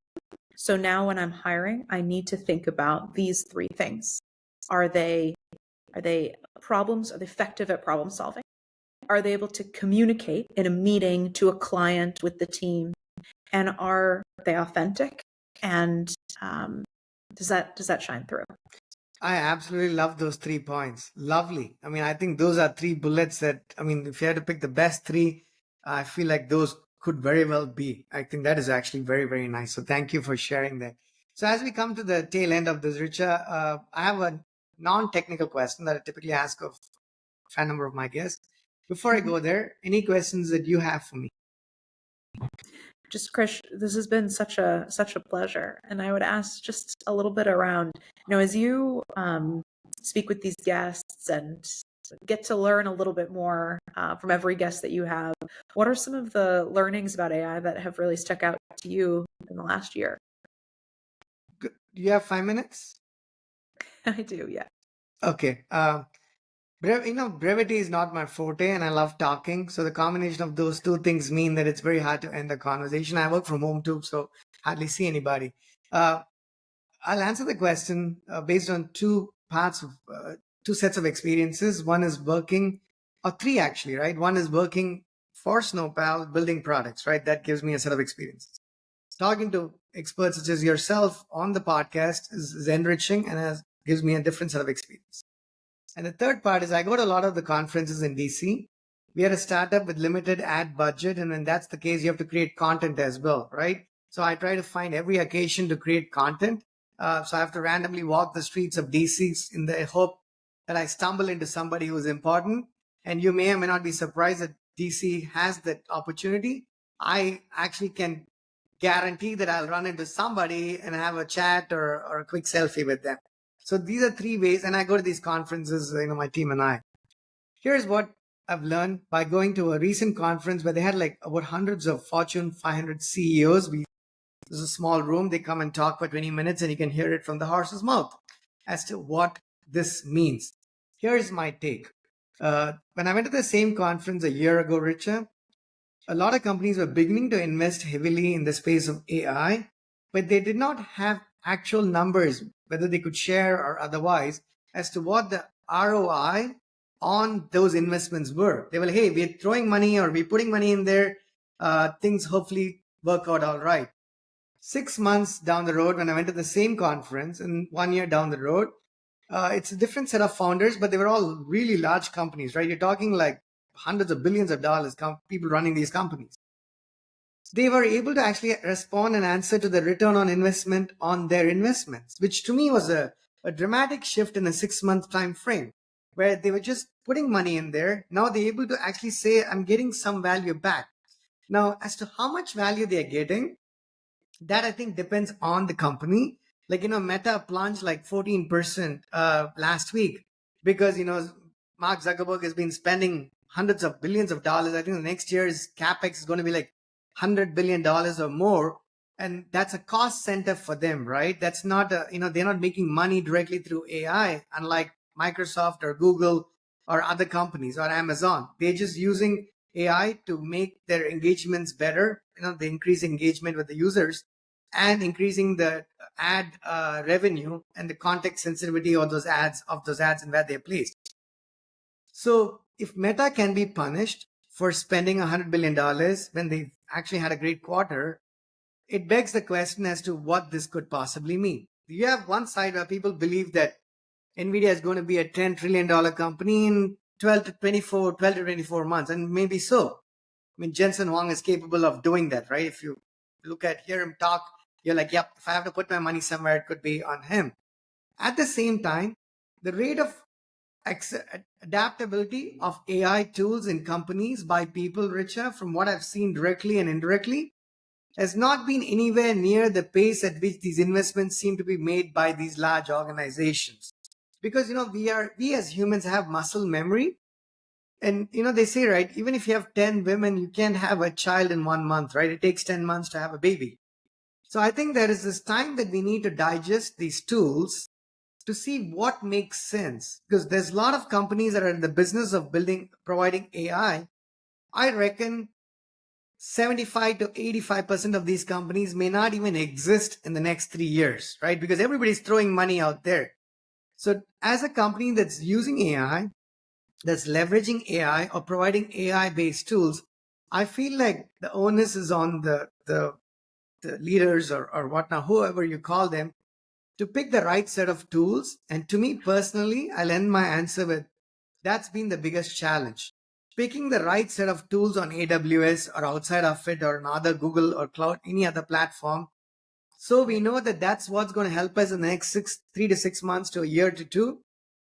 S2: So now when I'm hiring, I need to think about these three things. Are they problems? Are they effective at problem solving? Are they able to communicate in a meeting to a client with the team? And are they authentic? And does that shine through?
S1: I absolutely love those 3 points. Lovely. I mean, I think those are 3 bullets that, if you had to pick the best 3, I feel like those could very well be. I think that is actually very, very nice. So thank you for sharing that. So as we come to the tail end of this, Richa, I have a non-technical question that I typically ask of a fair number of my guests. Before I go there, any questions that you have for me?
S2: Just Krish, this has been such a pleasure, and I would ask just a little bit around, as you speak with these guests and get to learn a little bit more from every guest that you have, what are some of the learnings about AI that have really stuck out to you in the last year?
S1: Do you have 5 minutes?
S2: I do, yeah.
S1: Okay. Brevity is not my forte, and I love talking. So the combination of those 2 things mean that it's very hard to end the conversation. I work from home too, so hardly see anybody. I'll answer the question based on 2 parts of 2 sets of experiences. One is working, or 3 actually, right? One is working for Snowpal, building products, right? That gives me a set of experiences. Talking to experts such as yourself on the podcast is enriching and gives me a different set of experience. And the third part is I go to a lot of the conferences in DC. We are a startup with limited ad budget. And when that's the case, you have to create content as well, right? So I try to find every occasion to create content. So I have to randomly walk the streets of DC in the hope that I stumble into somebody who's important. And you may or may not be surprised that DC has that opportunity. I actually can guarantee that I'll run into somebody and have a chat or a quick selfie with them. So these are 3 ways, and I go to these conferences, my team and I. Here's what I've learned by going to a recent conference where they had like about hundreds of Fortune 500 CEOs. There's a small room. They come and talk for 20 minutes, and you can hear it from the horse's mouth as to what this means. Here's my take. When I went to the same conference a year ago, Richa, a lot of companies were beginning to invest heavily in the space of AI, but they did not have actual numbers, whether they could share or otherwise, as to what the ROI on those investments were. They were, hey, we're throwing money or we're putting money in there. Things hopefully work out all right. 6 months down the road, when I went to the same conference, and 1 year down the road, it's a different set of founders, but they were all really large companies, right? You're talking like hundreds of billions of dollars, people running these companies. They were able to actually respond and answer to the return on investment on their investments, which to me was a dramatic shift in a 6-month time frame, where they were just putting money in there. Now they're able to actually say, I'm getting some value back. Now, as to how much value they're getting, that I think depends on the company. Like, Meta plunged like 14% last week because, Mark Zuckerberg has been spending hundreds of billions of dollars. I think the next year's capex is going to be like $100 billion or more. And that's a cost center for them, right? That's not, they're not making money directly through AI, unlike Microsoft or Google or other companies or Amazon. They're just using AI to make their engagements better, they increase engagement with the users. and increasing the ad revenue and the context sensitivity of those ads and where they're placed. So if Meta can be punished for spending $100 billion when they actually had a great quarter, it begs the question as to what this could possibly mean. You have one side where people believe that NVIDIA is going to be a $10 trillion company in 12 to 24 months, and maybe so. I mean, Jensen Huang is capable of doing that, right? If you hear him talk, you're like, yep, if I have to put my money somewhere, it could be on him. At the same time, the rate of adaptability of AI tools in companies by people, Richa, from what I've seen directly and indirectly, has not been anywhere near the pace at which these investments seem to be made by these large organizations. Because, we as humans have muscle memory. And, they say, right, even if you have 10 women, you can't have a child in 1 month, right? It takes 10 months to have a baby. So I think there is this time that we need to digest these tools to see what makes sense. Because there's a lot of companies that are in the business of providing AI. I reckon 75 to 85% of these companies may not even exist in the next 3 years, right? Because everybody's throwing money out there. So as a company that's using AI, that's leveraging AI or providing AI-based tools, I feel like the onus is on the leaders or whatnot, whoever you call them, to pick the right set of tools. And to me personally, I'll end my answer with, that's been the biggest challenge. Picking the right set of tools on AWS or outside of it or another Google or cloud, any other platform. So we know that that's what's going to help us in the next 3 to 6 months to a year to two.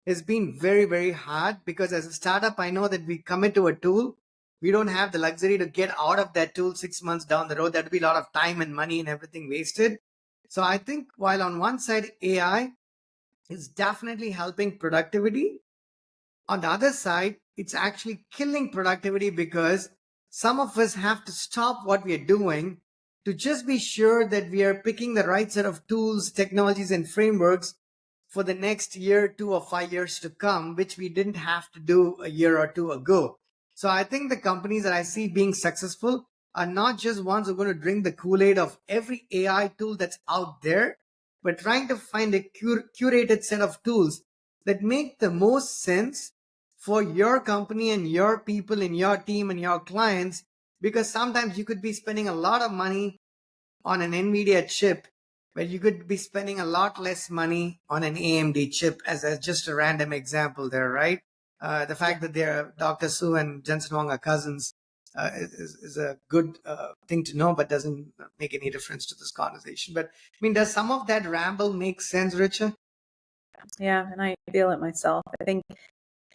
S1: Has been very, very hard, because as a startup, I know that we commit to a tool. We don't have the luxury to get out of that tool 6 months down the road. That'd be a lot of time and money and everything wasted. So I think while on one side, AI is definitely helping productivity, on the other side, it's actually killing productivity, because some of us have to stop what we are doing to just be sure that we are picking the right set of tools, technologies, and frameworks for the next year, 2 or 5 years to come, which we didn't have to do a year or two ago. So I think the companies that I see being successful are not just ones who are going to drink the Kool-Aid of every AI tool that's out there, but trying to find a curated set of tools that make the most sense for your company and your people and your team and your clients. Because sometimes you could be spending a lot of money on an NVIDIA chip, where you could be spending a lot less money on an AMD chip, as just a random example there, right? The fact that they're Dr. Su and Jensen Huang are cousins is a good thing to know, but doesn't make any difference to this conversation. But I mean, does some of that ramble make sense, Richa?
S2: Yeah, and I feel it myself. I think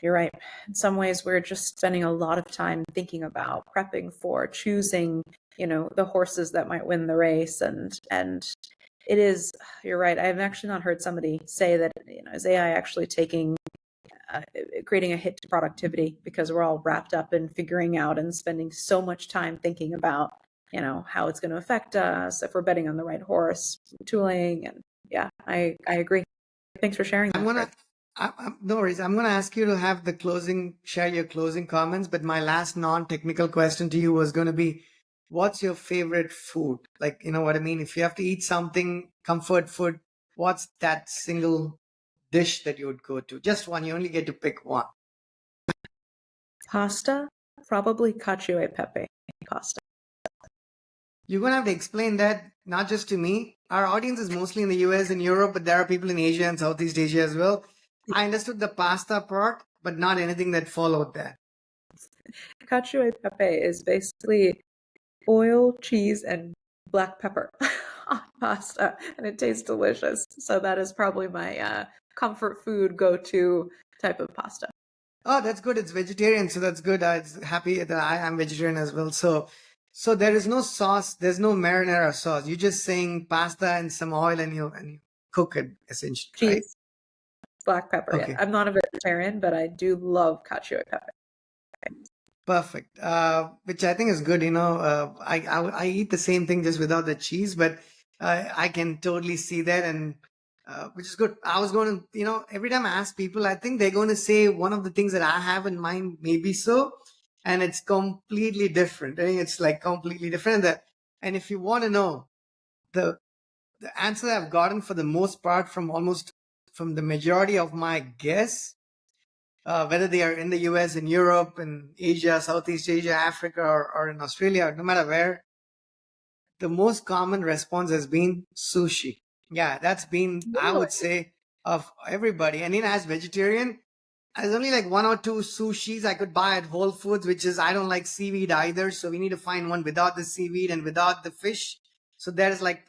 S2: you're right. In some ways, we're just spending a lot of time thinking about prepping for choosing, the horses that might win the race. And it is, you're right. I have actually not heard somebody say that, is AI actually creating a hit to productivity, because we're all wrapped up in figuring out and spending so much time thinking about, how it's going to affect us, if we're betting on the right horse, tooling. And yeah, I agree. Thanks for sharing that.
S1: No worries. I'm going to ask you to share your closing comments. But my last non-technical question to you was going to be, what's your favorite food? Like, you know what I mean? If you have to eat something, comfort food, what's that single dish that you would go to? Just one. You only get to pick one.
S2: Pasta, probably cacio e pepe pasta.
S1: You're going to have to explain that, not just to me. Our audience is mostly in the US and Europe, but there are people in Asia and Southeast Asia as well. I understood the pasta part, but not anything that followed that.
S2: Cacio e pepe is basically oil, cheese, and black pepper on pasta, and it tastes delicious. So that is probably my comfort food go-to type of pasta.
S1: Oh, that's good. It's vegetarian, so that's good. I'm happy that I am vegetarian as well. So there is no sauce. There's no marinara sauce. You're just saying pasta and some oil, and you cook it essentially,
S2: Cheese,
S1: right?
S2: black pepper.
S1: Okay.
S2: Yeah. I'm not a vegetarian, but I do love cacio e pepe.
S1: Perfect. Which I think is good. I eat the same thing just without the cheese, but I can totally see that, and which is good. I was going to, every time I ask people, I think they're going to say one of the things that I have in mind, maybe so, and it's completely different. I think it's like completely different. And if you want to know the the answer I've gotten for the most part from the majority of my guests, whether they are in the US, in Europe, in Asia, Southeast Asia, Africa, or in Australia, no matter where, the most common response has been sushi. Yeah, that's been, I
S2: Really?
S1: would say, of everybody. And as vegetarian, there's only like one or two sushis I could buy at Whole Foods, which is I don't like seaweed either. So we need to find one without the seaweed and without the fish. So there's like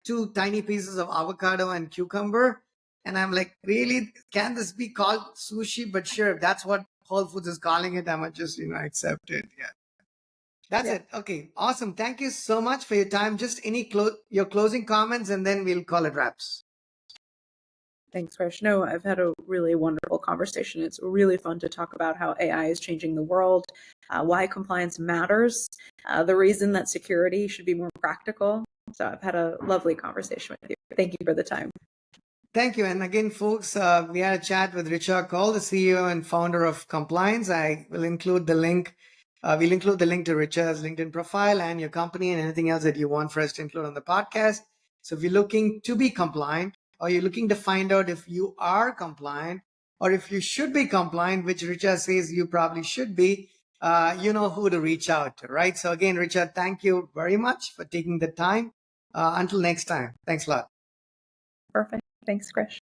S1: two tiny pieces of avocado and cucumber. And I'm like, really? Can this be called sushi? But sure, if that's what Whole Foods is calling it, I might just, accept it. Yeah. That's
S2: Yeah.
S1: it. Okay. Awesome. Thank you so much for your time. Just your closing comments and then we'll call it wraps.
S2: Thanks, Krish. No, I've had a really wonderful conversation. It's really fun to talk about how AI is changing the world, why compliance matters, the reason that security should be more practical. So I've had a lovely conversation with you. Thank you for the time.
S1: Thank you. And again, folks, we had a chat with Richa Kaul, the CEO and founder of Compliance. I will include the link. We'll include the link to Richa's LinkedIn profile and your company and anything else that you want for us to include on the podcast. So if you're looking to be compliant, or you're looking to find out if you are compliant, or if you should be compliant, which Richa says you probably should be, you know who to reach out to, right? So again, Richa, thank you very much for taking the time. Until next time, thanks a lot.
S2: Perfect. Thanks, Krish.